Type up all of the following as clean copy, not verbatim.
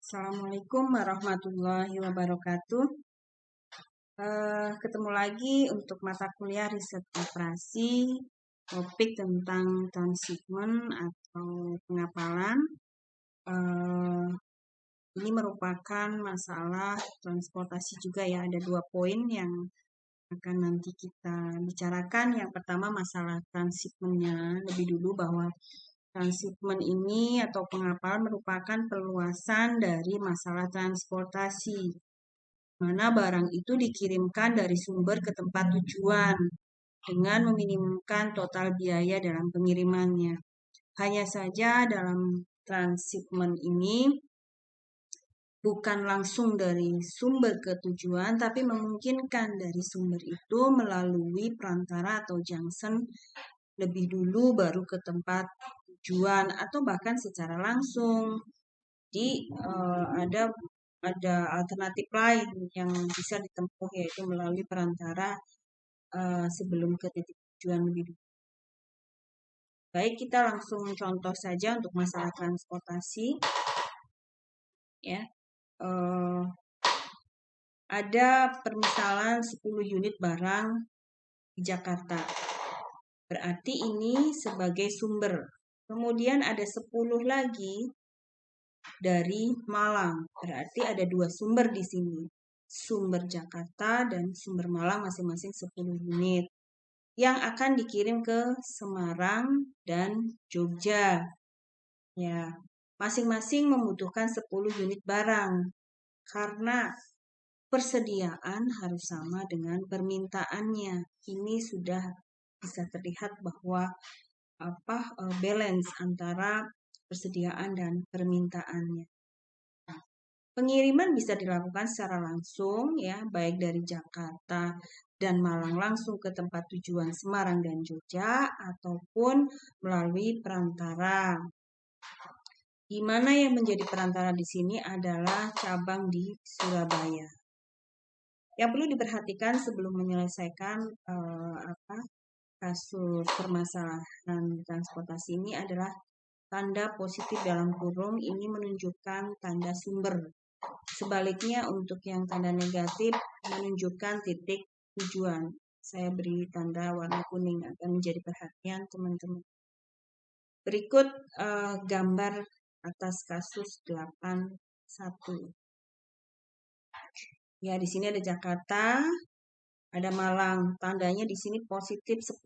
Assalamualaikum warahmatullahi wabarakatuh. Ketemu lagi untuk mata kuliah riset operasi, topik tentang transshipment atau pengapalan. Ini merupakan masalah transportasi juga ya, ada 2 poin yang akan nanti kita bicarakan. Yang pertama masalah transshipment-nya, lebih dulu bahwa transshipment ini atau pengapalan merupakan perluasan dari masalah transportasi, mana barang itu dikirimkan dari sumber ke tempat tujuan dengan meminimumkan total biaya dalam pengirimannya. Hanya saja dalam transshipment ini bukan langsung dari sumber ke tujuan, tapi memungkinkan dari sumber itu melalui perantara atau junction lebih dulu baru ke tempat tujuan atau bahkan secara langsung. Jadi ada alternatif lain yang bisa ditempuh, yaitu melalui perantara sebelum ke titik tujuan lebih dulu. Baik, kita langsung contoh saja untuk masalah transportasi. Ya, ada permisalan 10 unit barang di Jakarta. Berarti ini sebagai sumber. Kemudian ada 10 lagi dari Malang. Berarti ada 2 sumber di sini. Sumber Jakarta dan sumber Malang masing-masing 10 unit. Yang akan dikirim ke Semarang dan Jogja. Ya, masing-masing membutuhkan 10 unit barang. Karena persediaan harus sama dengan permintaannya. Ini sudah bisa terlihat bahwa balance antara persediaan dan permintaannya. Pengiriman bisa dilakukan secara langsung ya, baik dari Jakarta dan Malang langsung ke tempat tujuan Semarang dan Jogja ataupun melalui perantara. Di mana yang menjadi perantara di sini adalah cabang di Surabaya. Yang perlu diperhatikan sebelum menyelesaikan kasus permasalahan transportasi ini adalah tanda positif dalam kurung ini menunjukkan tanda sumber. Sebaliknya untuk yang tanda negatif menunjukkan titik tujuan. Saya beri tanda warna kuning agar menjadi perhatian teman-teman. Berikut gambar atas kasus 81. Ya, di sini ada Jakarta, ada Malang. Tandanya di sini positif 10.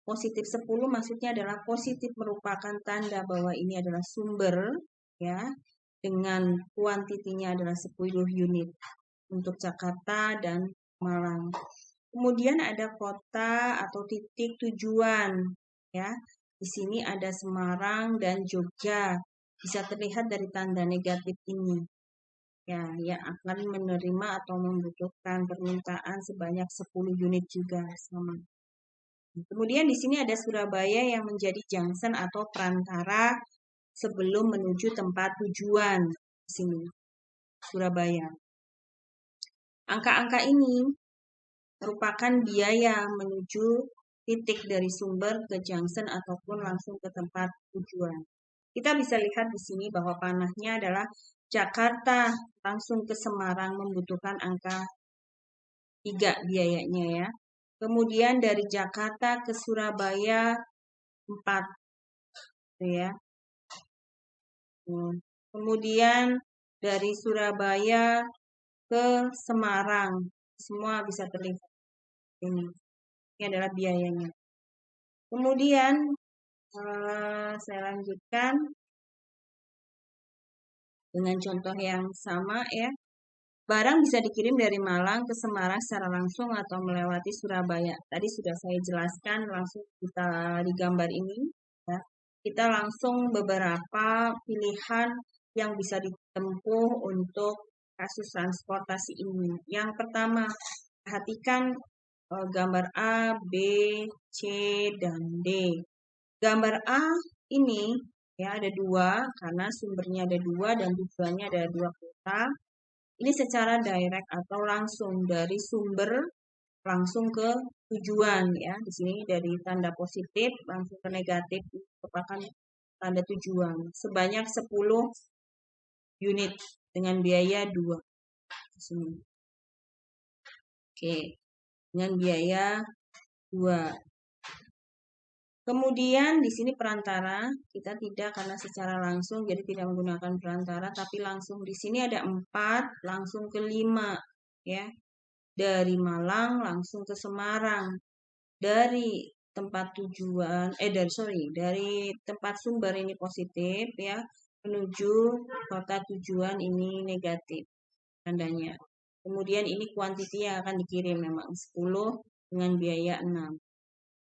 Positif 10 maksudnya adalah positif merupakan tanda bahwa ini adalah sumber ya, dengan kuantitinya adalah 10 unit untuk Jakarta dan Malang. Kemudian ada kota atau titik tujuan ya. Di sini ada Semarang dan Jogja. Bisa terlihat dari tanda negatif ini. Ya, yang akan menerima atau membutuhkan permintaan sebanyak 10 unit juga sama. Kemudian di sini ada Surabaya yang menjadi junction atau perantara sebelum menuju tempat tujuan. Di sini, Surabaya. Angka-angka ini merupakan biaya menuju titik dari sumber ke junction ataupun langsung ke tempat tujuan. Kita bisa lihat di sini bahwa panahnya adalah Jakarta langsung ke Semarang membutuhkan angka 3 biayanya ya. Kemudian dari Jakarta ke Surabaya 4 ya. Kemudian dari Surabaya ke Semarang semua bisa terlihat ini adalah biayanya. Kemudian saya lanjutkan dengan contoh yang sama ya. Barang bisa dikirim dari Malang ke Semarang secara langsung atau melewati Surabaya. Tadi sudah saya jelaskan langsung kita di gambar ini ya. Kita langsung beberapa pilihan yang bisa ditempuh untuk kasus transportasi ini. Yang pertama, perhatikan gambar A, B, C, dan D. Gambar A ini ya ada 2 karena sumbernya ada 2 dan tujuannya ada 2 kota. Ini secara direct atau langsung dari sumber langsung ke tujuan ya. Di sini dari tanda positif langsung ke negatif merupakan tanda tujuan. Sebanyak 10 unit dengan biaya 2. Sini. Oke, dengan biaya 2. Kemudian di sini perantara, kita tidak karena secara langsung, jadi tidak menggunakan perantara, tapi langsung di sini ada 4, langsung ke 5, ya. Dari Malang langsung ke Semarang. Dari tempat tujuan, dari tempat sumber ini positif, ya, menuju kota tujuan ini negatif, tandanya. Kemudian ini kuantiti yang akan dikirim memang 10 dengan biaya 6.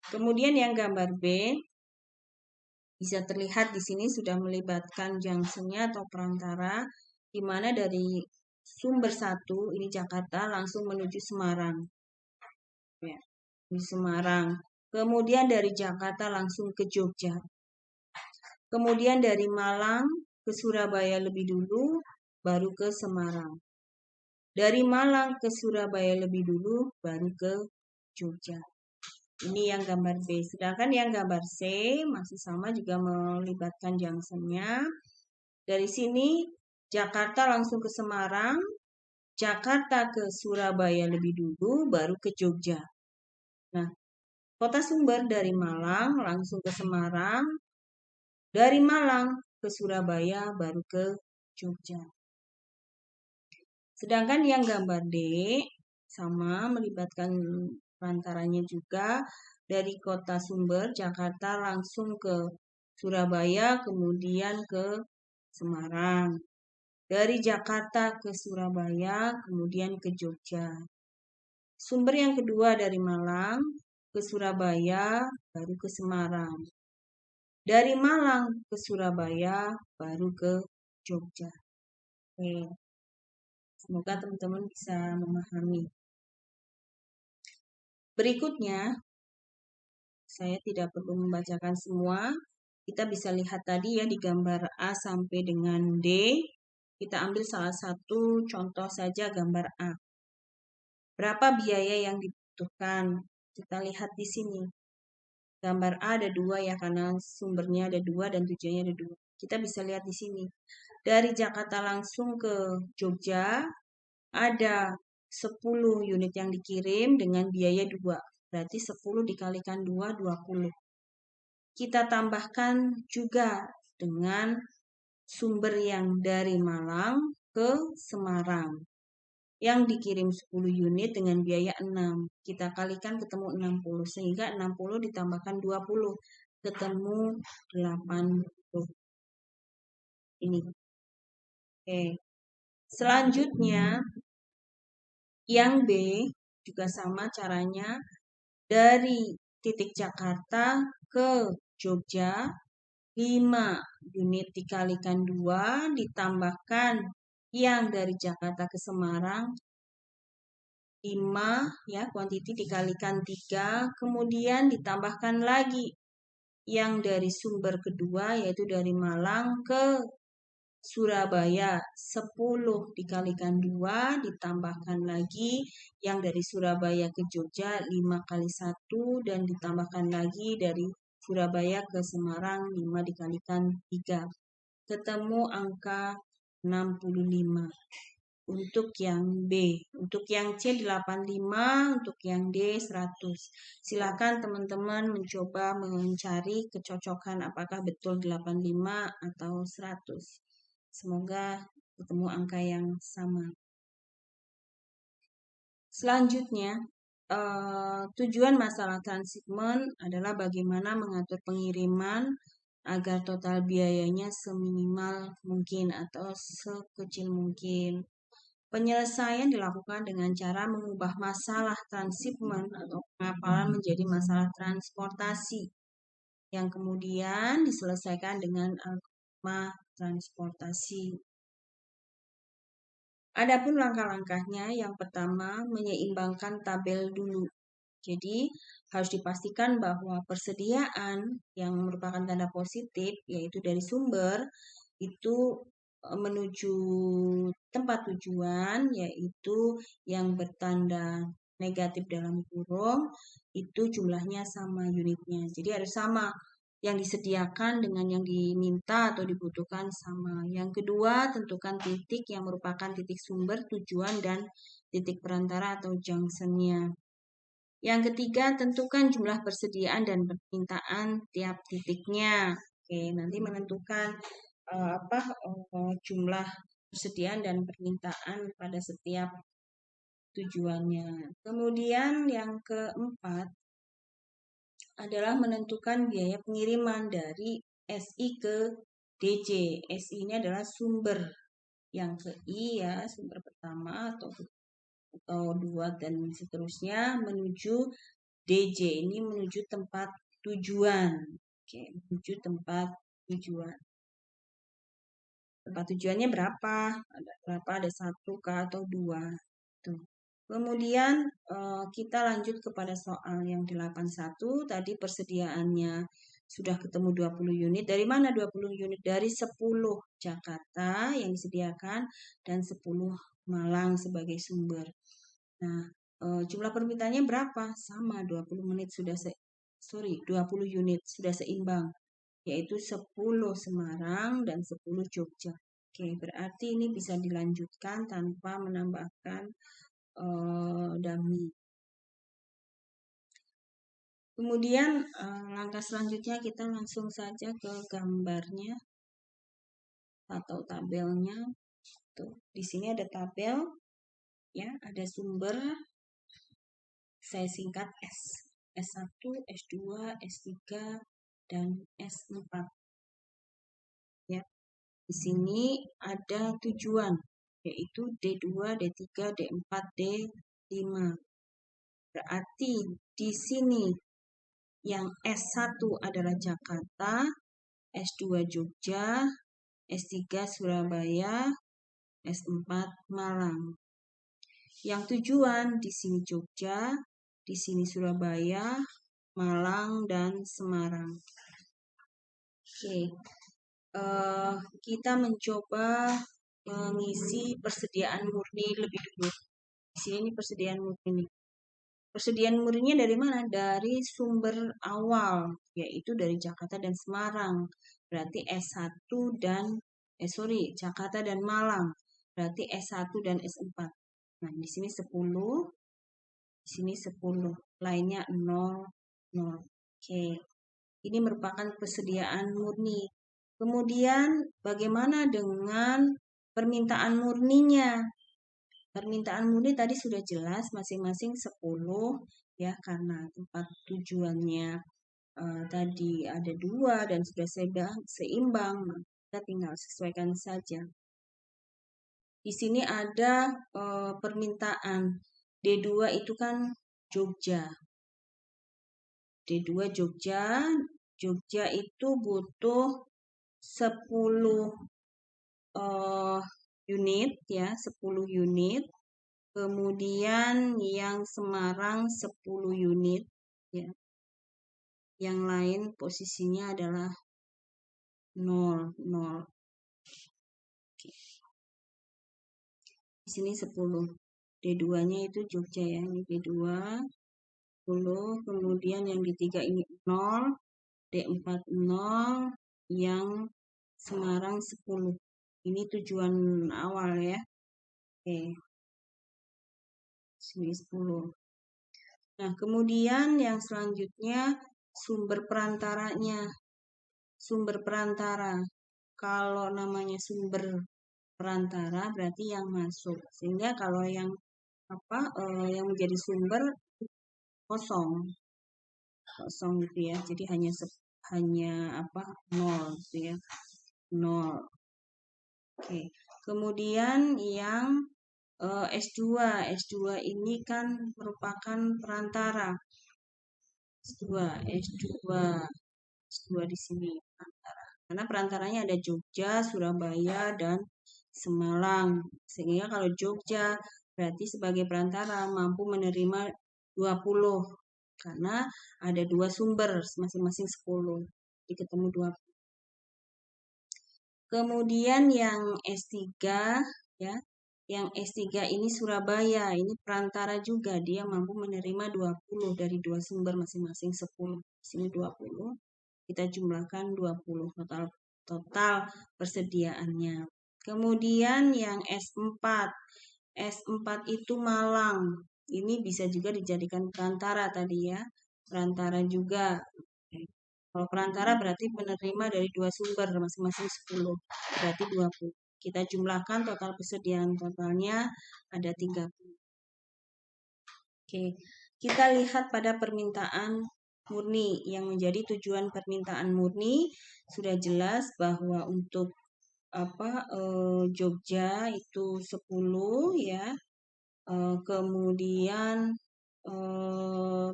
Kemudian yang gambar B, bisa terlihat di sini sudah melibatkan junction-nya atau perantara, di mana dari sumber 1, ini Jakarta, langsung menuju Semarang. Ya, di Semarang. Kemudian dari Jakarta langsung ke Jogja. Kemudian dari Malang ke Surabaya lebih dulu, baru ke Semarang. Dari Malang ke Surabaya lebih dulu, baru ke Jogja. Ini yang gambar B. Sedangkan yang gambar C masih sama juga melibatkan junction-nya. Dari sini Jakarta langsung ke Semarang, Jakarta ke Surabaya lebih dulu, baru ke Jogja. Nah, kota sumber dari Malang langsung ke Semarang, dari Malang ke Surabaya, baru ke Jogja. Sedangkan yang gambar D sama melibatkan perantaranya juga dari kota sumber Jakarta langsung ke Surabaya, kemudian ke Semarang. Dari Jakarta ke Surabaya, kemudian ke Jogja. Sumber yang kedua dari Malang ke Surabaya, baru ke Semarang. Dari Malang ke Surabaya, baru ke Jogja. Oke. Semoga teman-teman bisa memahami. Berikutnya, saya tidak perlu membacakan semua. Kita bisa lihat tadi ya di gambar A sampai dengan D. Kita ambil salah satu contoh saja gambar A. Berapa biaya yang dibutuhkan? Kita lihat di sini. Gambar A ada 2 ya, karena sumbernya ada 2 dan tujuannya ada 2. Kita bisa lihat di sini. Dari Jakarta langsung ke Jogja, ada 10 unit yang dikirim dengan biaya 2. Berarti 10 dikalikan 2, 20. Kita tambahkan juga dengan sumber yang dari Malang ke Semarang. Yang dikirim 10 unit dengan biaya 6. Kita kalikan ketemu 60. Sehingga 60 ditambahkan 20. Ketemu 80. Ini. Oke. Selanjutnya, yang B juga sama caranya. Dari titik Jakarta ke Jogja, 5 unit dikalikan 2, ditambahkan yang dari Jakarta ke Semarang, 5 ya, kuantiti dikalikan 3, kemudian ditambahkan lagi yang dari sumber kedua, yaitu dari Malang ke Surabaya, 10 dikalikan 2, ditambahkan lagi yang dari Surabaya ke Jogja, 5 kali 1, dan ditambahkan lagi dari Surabaya ke Semarang, 5 dikalikan 3. Ketemu angka 65. Untuk yang B. Untuk yang C 85, untuk yang D 100. Silakan teman-teman mencoba mencari kecocokan apakah betul 85 atau 100. Semoga ketemu angka yang sama. Selanjutnya, tujuan masalah transhipment adalah bagaimana mengatur pengiriman agar total biayanya seminimal mungkin atau sekecil mungkin. Penyelesaian dilakukan dengan cara mengubah masalah transhipment atau pengapalan menjadi masalah transportasi yang kemudian diselesaikan dengan algoritma transportasi. Adapun langkah-langkahnya, yang pertama menyeimbangkan tabel dulu. Jadi harus dipastikan bahwa persediaan yang merupakan tanda positif, yaitu dari sumber, itu menuju tempat tujuan, yaitu yang bertanda negatif dalam kurung, itu jumlahnya sama unitnya. Jadi harus sama. yang disediakan dengan yang diminta atau dibutuhkan sama. Yang kedua, tentukan titik yang merupakan titik sumber, tujuan, dan titik perantara atau junction-nya. Yang ketiga, tentukan jumlah persediaan dan permintaan tiap titiknya. Oke, nanti menentukan jumlah persediaan dan permintaan pada setiap tujuannya. Kemudian yang keempat adalah menentukan biaya pengiriman dari SI ke DJ. SI ini adalah sumber. Yang ke I ya, sumber pertama atau 2 dan seterusnya menuju DJ. Ini menuju tempat tujuan. Oke, menuju tempat tujuan. Tempat tujuannya berapa? Ada 1 kah atau 2? Tuh. Kemudian kita lanjut kepada soal yang 81. Tadi persediaannya sudah ketemu 20 unit. Dari mana 20 unit? Dari 10 Jakarta yang disediakan dan 10 Malang sebagai sumber. Nah, jumlah permintaannya berapa? Sama, 20 unit sudah seimbang, yaitu 10 Semarang dan 10 Jogja. Oke, berarti ini bisa dilanjutkan tanpa menambahkan dummy. Kemudian langkah selanjutnya kita langsung saja ke gambarnya atau tabelnya. Tuh, di sini ada tabel, ya, ada sumber. Saya singkat S. S1, S2, S3, dan S4. Ya. Di sini ada tujuan, yaitu D2, D3, D4, D5. Berarti di sini yang S1 adalah Jakarta, S2 Jogja, S3 Surabaya, S4 Malang. Yang tujuan di sini Jogja, di sini Surabaya, Malang, dan Semarang. Oke, kita mencoba mengisi persediaan murni lebih dulu. Di sini persediaan murni. Persediaan murninya dari mana? Dari sumber awal, yaitu dari Jakarta dan Semarang. Berarti S1 dan Jakarta dan Malang. Berarti S1 dan S4. Nah, di sini 10, di sini 10, lainnya 0, 0. Oke. Ini merupakan persediaan murni. Kemudian bagaimana dengan permintaan murninya? Permintaan murni tadi sudah jelas masing-masing 10 ya, karena tempat tujuannya tadi ada 2 dan sudah seimbang, kita tinggal sesuaikan saja. Di sini ada permintaan D2 itu kan Jogja. D2 Jogja. Jogja itu butuh 10 unit ya, 10 unit. Kemudian yang Semarang 10 unit ya. Yang lain posisinya adalah 0, 0. Oke. Di sini 10. D2-nya itu Jogja ya, ini D2 10, kemudian yang D3 ini 0, D4 0, yang Semarang 10. Ini tujuan awal ya. Oke. Sini 10. Nah, kemudian yang selanjutnya sumber perantaranya. Sumber perantara. Kalau namanya sumber perantara berarti yang masuk. Sehingga kalau yang yang menjadi sumber kosong gitu ya. Jadi hanya 0 gitu ya. 0. Oke. Kemudian yang S2. S2 ini kan merupakan perantara. S2 di sini perantara. Karena perantaranya ada Jogja, Surabaya, dan Semarang. Sehingga kalau Jogja berarti sebagai perantara mampu menerima 20. Karena ada 2 sumber masing-masing 10. Jadi ketemu 20. Kemudian yang S3 ya. Yang S3 ini Surabaya, ini perantara juga, dia mampu menerima 20 dari 2 sumber masing-masing 10. Di sini 20. kita jumlahkan 20 total persediaannya. Kemudian yang S4. S4 itu Malang. Ini bisa juga dijadikan perantara tadi ya. Perantara juga. Kalau perantara berarti menerima dari 2 sumber masing-masing 10. Berarti 20. Kita jumlahkan total persediaan totalnya ada 30. Oke, kita lihat pada permintaan murni. Yang menjadi tujuan permintaan murni sudah jelas bahwa untuk Jogja itu 10 ya. Kemudian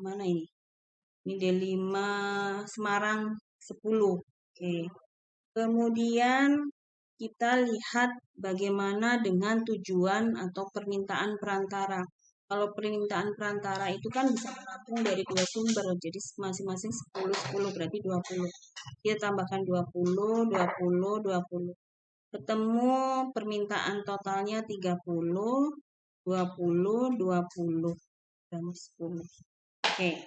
mana ini? Ini D5 Semarang 10. Oke. Kemudian kita lihat bagaimana dengan tujuan atau permintaan perantara. Kalau permintaan perantara itu kan bisa menampung dari 2 sumber, jadi masing-masing 10 berarti 20. Kita tambahkan 20, 20, 20. Ketemu permintaan totalnya 30, 20, 20 dan 10. Oke.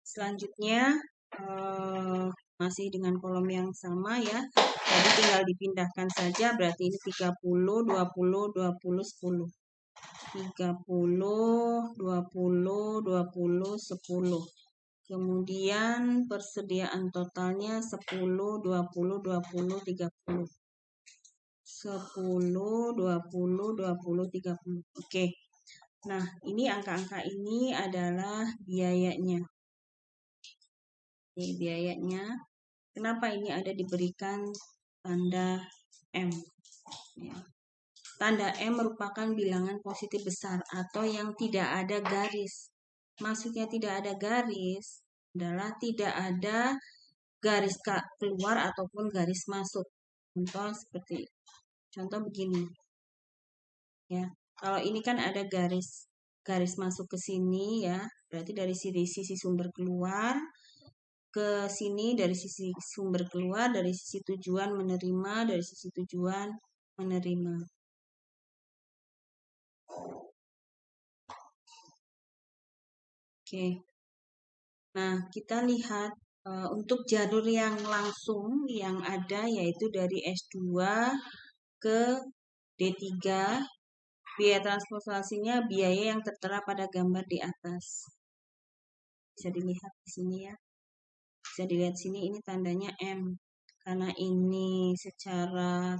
Selanjutnya masih dengan kolom yang sama ya. Jadi tinggal dipindahkan saja, berarti ini 30, 20, 20, 10. 30, 20, 20, 10. Kemudian persediaan totalnya 10, 20, 20, 30. 10, 20, 20, 30. Oke. Nah, ini angka-angka ini adalah biayanya. Ini biayanya. Kenapa ini ada diberikan tanda M? Ya. Tanda M merupakan bilangan positif besar atau yang tidak ada garis. Maksudnya tidak ada garis adalah tidak ada garis keluar ataupun garis masuk. Contoh begini. Ya. Kalau ini kan ada garis masuk ke sini ya, berarti dari sisi sumber keluar ke sini, dari sisi sumber keluar, dari sisi tujuan menerima, dari sisi tujuan menerima. Oke. Nah, kita lihat untuk jalur yang langsung yang ada yaitu dari S2 ke D3, biaya transportasinya biaya yang tertera pada gambar di atas. Bisa dilihat di sini ya. Bisa dilihat sini, ini tandanya M. Karena ini secara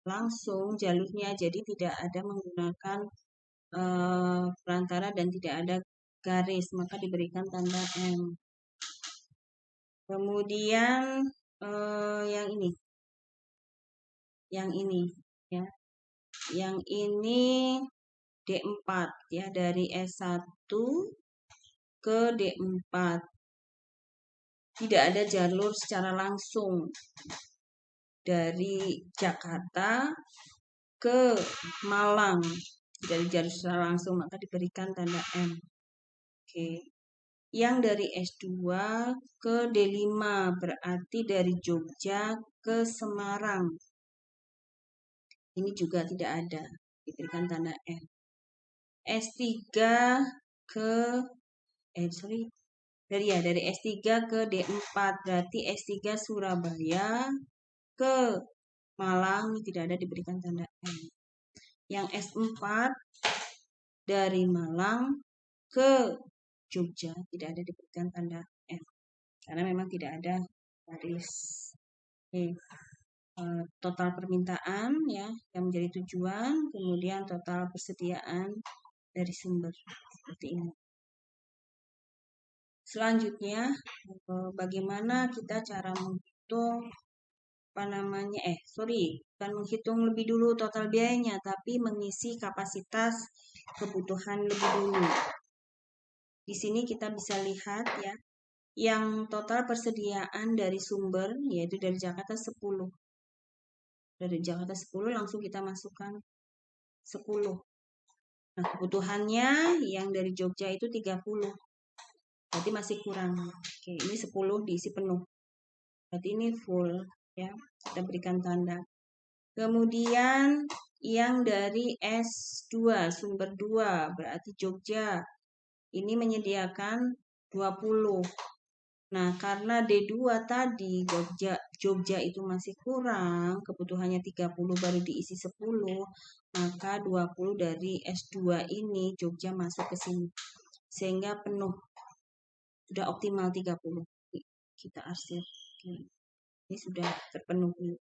langsung jalurnya, jadi tidak ada menggunakan perantara dan tidak ada garis, maka diberikan tanda M. Kemudian yang ini ya. Yang ini D4 ya, dari S1 ke D4. Tidak ada jalur secara langsung dari Jakarta ke Malang. Dari jalur secara langsung, maka diberikan tanda M. Oke. Yang dari S2 ke D5 berarti dari Jogja ke Semarang. Ini juga tidak ada, diberikan tanda M. S3 ke dari S3 ke D4 berarti S3 Surabaya ke Malang, tidak ada, diberikan tanda M. Yang S4 dari Malang ke Jogja tidak ada, diberikan tanda M. Karena memang tidak ada garis. Oke. Total permintaan ya yang menjadi tujuan, kemudian total persediaan dari sumber seperti ini. Selanjutnya, bagaimana kita cara menghitung bukan menghitung lebih dulu total biayanya, tapi mengisi kapasitas kebutuhan lebih dulu. Di sini kita bisa lihat ya, yang total persediaan dari sumber yaitu dari Jakarta 10. Dari Jakarta 10 langsung kita masukkan 10. Nah, kebutuhannya yang dari Jogja itu 30. Berarti masih kurang. Oke, ini 10 diisi penuh. Berarti ini full ya. Kita berikan tanda. Kemudian yang dari S2, sumber 2, berarti Jogja. Ini menyediakan 20. Nah, karena D2 tadi Jogja itu masih kurang, kebutuhannya 30 baru diisi 10, maka 20 dari S2 ini Jogja masuk ke sini. Sehingga penuh. Sudah optimal 30. Kita arsip. Ini sudah terpenuhi.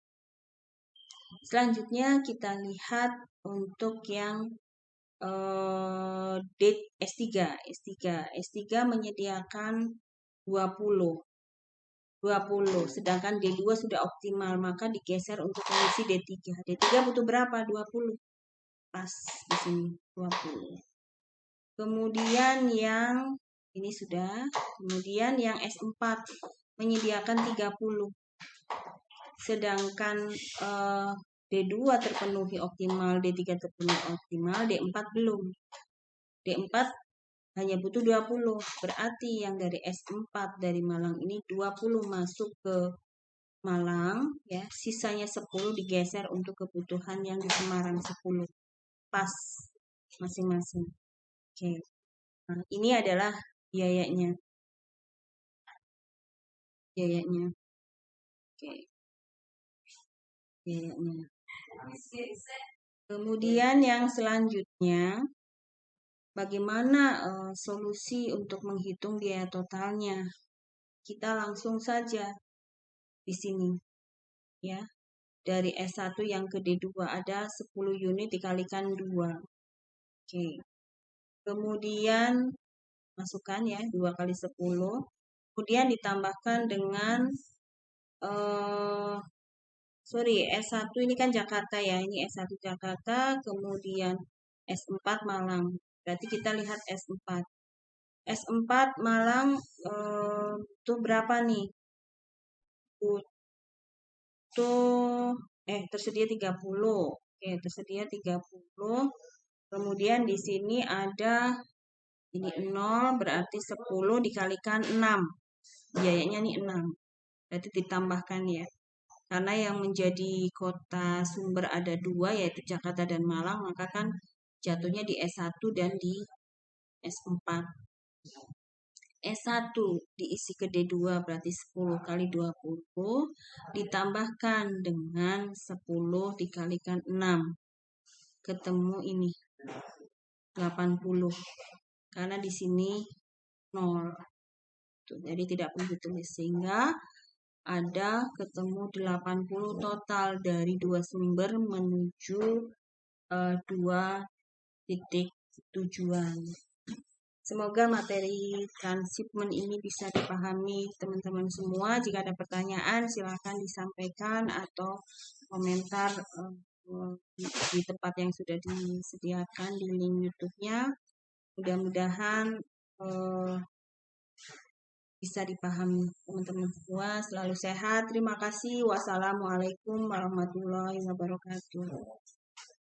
Selanjutnya kita lihat untuk yang S3 menyediakan 20, sedangkan D2 sudah optimal, maka digeser untuk mengisi D3. D3 butuh berapa? 20. Pas di sini 20. Kemudian yang ini sudah, kemudian yang S4 menyediakan 30. Sedangkan D2 terpenuhi optimal, D3 terpenuhi optimal, D4 belum. D4 hanya butuh 20. Berarti yang dari S4 dari Malang ini 20 masuk ke Malang, ya. Sisanya 10 digeser untuk kebutuhan yang di Semarang 10. Pas masing-masing. Oke. Nah, ini adalah biayanya. Oke. Biayanya. Kemudian yang selanjutnya, bagaimana solusi untuk menghitung biaya totalnya? Kita langsung saja di sini, ya. Dari S1 yang ke D2 ada 10 unit dikalikan 2. Oke. Kemudian masukkan ya 2 kali 10. Kemudian ditambahkan dengan S1 ini kan Jakarta ya. Ini S1 Jakarta, kemudian S4 Malang. Berarti kita lihat S4. S4 Malang itu berapa nih? Tersedia 30. Oke, tersedia 30. Kemudian di sini ada ini 0, berarti 10 dikalikan 6. Biayanya nih 6. Berarti ditambahkan ya. Karena yang menjadi kota sumber ada 2, yaitu Jakarta dan Malang, maka kan jatuhnya di S1 dan di S4. S1 diisi ke D2 berarti 10 kali 20 ditambahkan dengan 10 dikalikan 6. Ketemu ini 80. Karena di sini 0. Jadi tidak perlu ditulis, sehingga ada ketemu 80 total dari 2 sumber menuju 2 titik tujuan. Semoga materi transshipment ini bisa dipahami teman-teman semua. Jika ada pertanyaan silakan disampaikan atau komentar di tempat yang sudah disediakan di link YouTube-nya. Mudah-mudahan bisa dipahami teman-teman semua. Selalu sehat. Terima kasih. Wassalamualaikum warahmatullahi wabarakatuh.